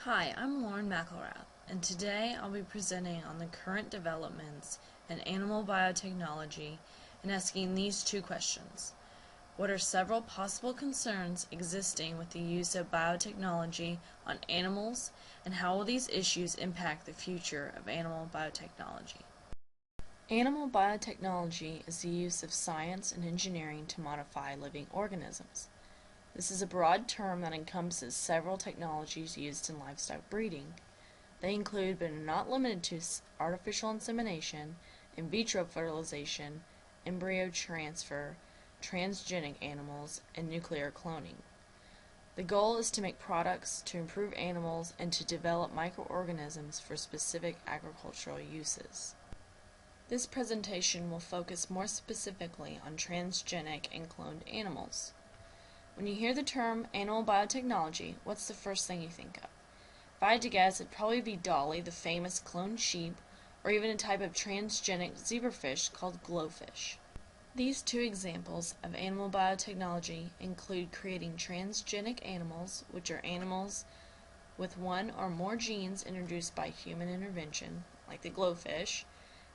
Hi, I'm Lauren McElrath, and today I'll be presenting on the current developments in animal biotechnology and asking these two questions. What are several possible concerns existing with the use of biotechnology on animals, and how will these issues impact the future of animal biotechnology? Animal biotechnology is the use of science and engineering to modify living organisms. This is a broad term that encompasses several technologies used in livestock breeding. They include, but are not limited to, artificial insemination, in vitro fertilization, embryo transfer, transgenic animals, and nuclear cloning. The goal is to make products to improve animals and to develop microorganisms for specific agricultural uses. This presentation will focus more specifically on transgenic and cloned animals. When you hear the term animal biotechnology, what's the first thing you think of? If I had to guess, it'd probably be Dolly, the famous cloned sheep, or even a type of transgenic zebrafish called glowfish. These two examples of animal biotechnology include creating transgenic animals, which are animals with one or more genes introduced by human intervention, like the glowfish,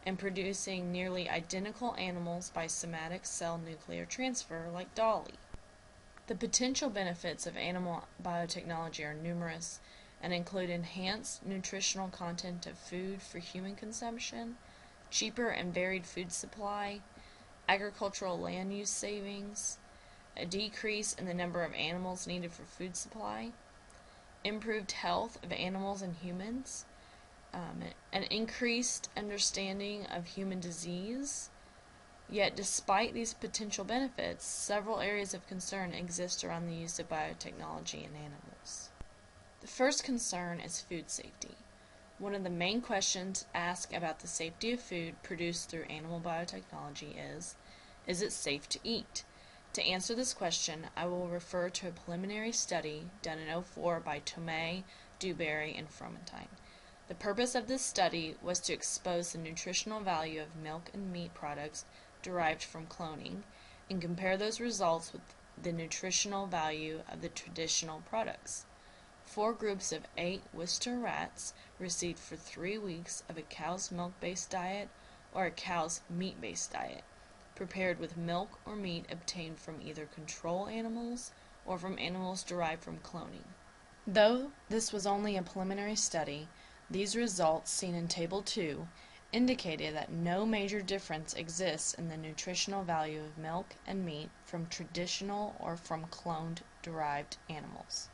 and producing nearly identical animals by somatic cell nuclear transfer, like Dolly. The potential benefits of animal biotechnology are numerous and include enhanced nutritional content of food for human consumption, cheaper and varied food supply, agricultural land use savings, a decrease in the number of animals needed for food supply, improved health of animals and humans, an increased understanding of human disease. Yet, despite these potential benefits, several areas of concern exist around the use of biotechnology in animals. The first concern is food safety. One of the main questions asked about the safety of food produced through animal biotechnology is it safe to eat? To answer this question, I will refer to a preliminary study done in 2004 by Tomei, Dewberry, and Fromentine. The purpose of this study was to expose the nutritional value of milk and meat products derived from cloning and compare those results with the nutritional value of the traditional products. 4 groups of 8 Worcester rats received for 3 weeks of a cow's milk-based diet or a cow's meat-based diet, prepared with milk or meat obtained from either control animals or from animals derived from cloning. Though this was only a preliminary study, these results, seen in Table 2, indicated that no major difference exists in the nutritional value of milk and meat from traditional or from cloned derived animals.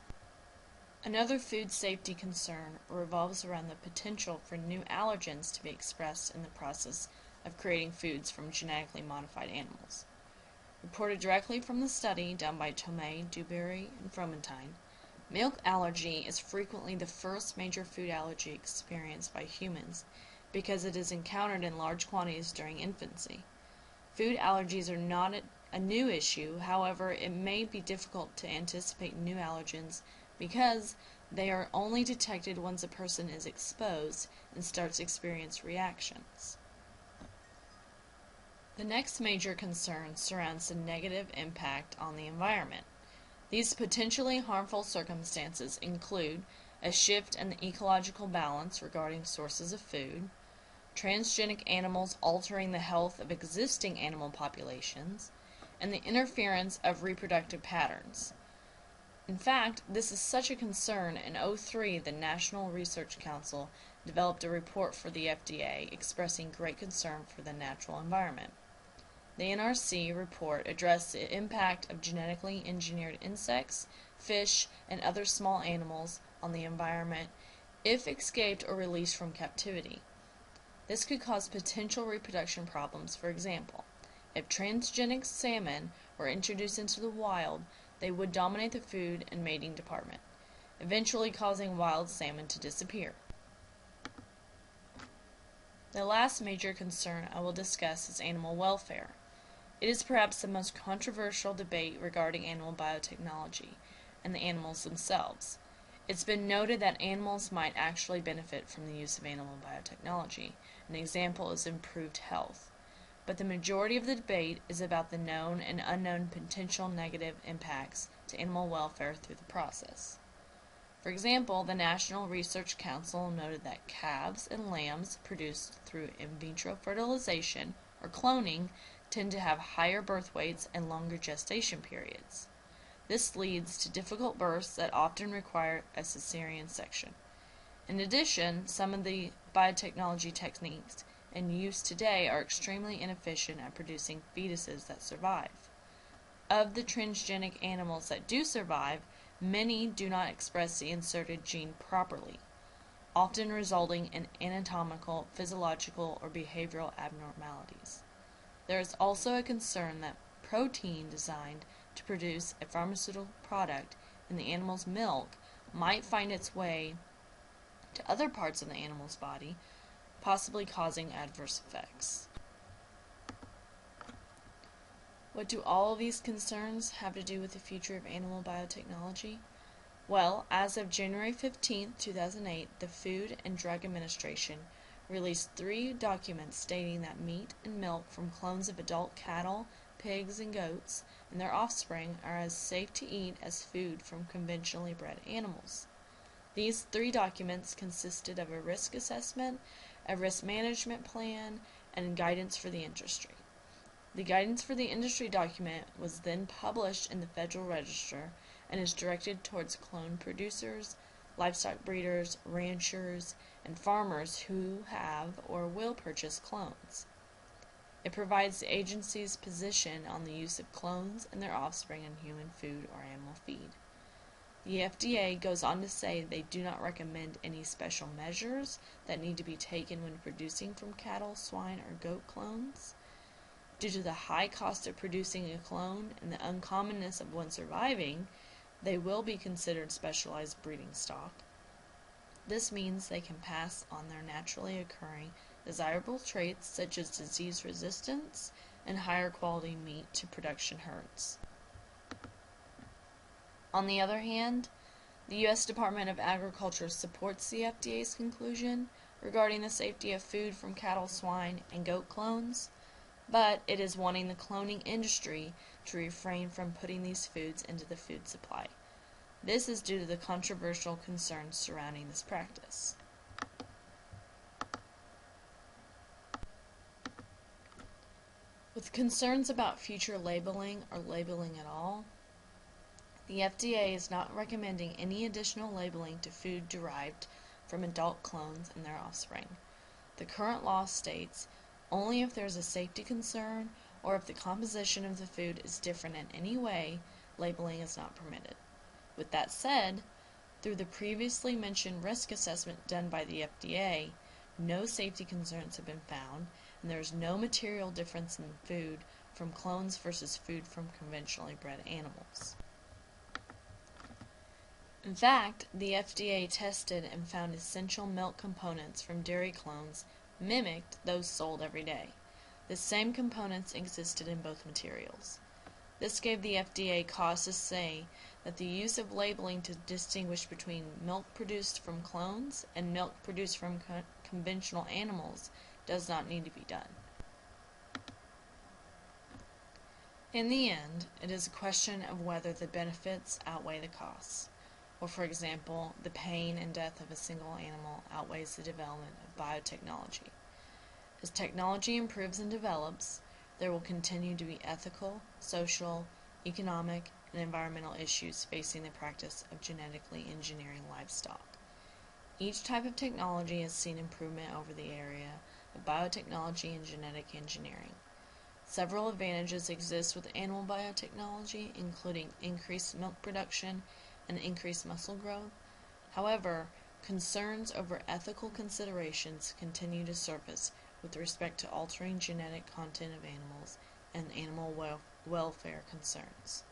Another food safety concern revolves around the potential for new allergens to be expressed in the process of creating foods from genetically modified animals. Reported directly from the study done by Tomei, Dewberry, and Fromentine, milk allergy is frequently the first major food allergy experienced by humans because it is encountered in large quantities during infancy. Food allergies are not a new issue, however, it may be difficult to anticipate new allergens because they are only detected once a person is exposed and starts to experience reactions. The next major concern surrounds the negative impact on the environment. These potentially harmful circumstances include a shift in the ecological balance regarding sources of food, transgenic animals altering the health of existing animal populations, and the interference of reproductive patterns. In fact, this is such a concern. In 2003, the National Research Council developed a report for the FDA expressing great concern for the natural environment. The NRC report addressed the impact of genetically engineered insects, fish, and other small animals on the environment if escaped or released from captivity. This could cause potential reproduction problems. For example, if transgenic salmon were introduced into the wild, they would dominate the food and mating department, eventually causing wild salmon to disappear. The last major concern I will discuss is animal welfare. It is perhaps the most controversial debate regarding animal biotechnology and the animals themselves. It's been noted that animals might actually benefit from the use of animal biotechnology. An example is improved health. But the majority of the debate is about the known and unknown potential negative impacts to animal welfare through the process. For example, the National Research Council noted that calves and lambs produced through in vitro fertilization or cloning tend to have higher birth weights and longer gestation periods. This leads to difficult births that often require a cesarean section. In addition, some of the biotechnology techniques in use today are extremely inefficient at producing fetuses that survive. Of the transgenic animals that do survive, many do not express the inserted gene properly, often resulting in anatomical, physiological, or behavioral abnormalities. There is also a concern that protein designed to produce a pharmaceutical product in the animal's milk might find its way to other parts of the animal's body, possibly causing adverse effects. What do all of these concerns have to do with the future of animal biotechnology? Well, as of January 15, 2008, the Food and Drug Administration released 3 documents stating that meat and milk from clones of adult cattle, pigs, and goats and their offspring are as safe to eat as food from conventionally bred animals. These 3 documents consisted of a risk assessment, a risk management plan, and guidance for the industry. The guidance for the industry document was then published in the Federal Register and is directed towards clone producers, livestock breeders, ranchers, and farmers who have or will purchase clones. It provides the agency's position on the use of clones and their offspring in human food or animal feed. The FDA goes on to say they do not recommend any special measures that need to be taken when producing from cattle, swine, or goat clones. Due to the high cost of producing a clone and the uncommonness of one surviving, they will be considered specialized breeding stock. This means they can pass on their naturally occurring desirable traits such as disease resistance and higher quality meat to production herds. On the other hand, the U.S. Department of Agriculture supports the FDA's conclusion regarding the safety of food from cattle, swine, and goat clones, but it is wanting the cloning industry to refrain from putting these foods into the food supply. This is due to the controversial concerns surrounding this practice. With concerns about future labeling or labeling at all, the FDA is not recommending any additional labeling to food derived from adult clones and their offspring. The current law states only if there is a safety concern or if the composition of the food is different in any way, labeling is not permitted. With that said, through the previously mentioned risk assessment done by the FDA, no safety concerns have been found, and there is no material difference in food from clones versus food from conventionally bred animals. In fact, the FDA tested and found essential milk components from dairy clones mimicked those sold every day. The same components existed in both materials. This gave the FDA cause to say that the use of labeling to distinguish between milk produced from clones and milk produced from conventional animals does not need to be done. In the end, it is a question of whether the benefits outweigh the costs, or for example, the pain and death of a single animal outweighs the development of biotechnology. As technology improves and develops, there will continue to be ethical, social, economic, and environmental issues facing the practice of genetically engineering livestock. Each type of technology has seen improvement over the area of biotechnology and genetic engineering. Several advantages exist with animal biotechnology, including increased milk production and increased muscle growth. However, concerns over ethical considerations continue to surface with respect to altering genetic content of animals and animal welfare concerns.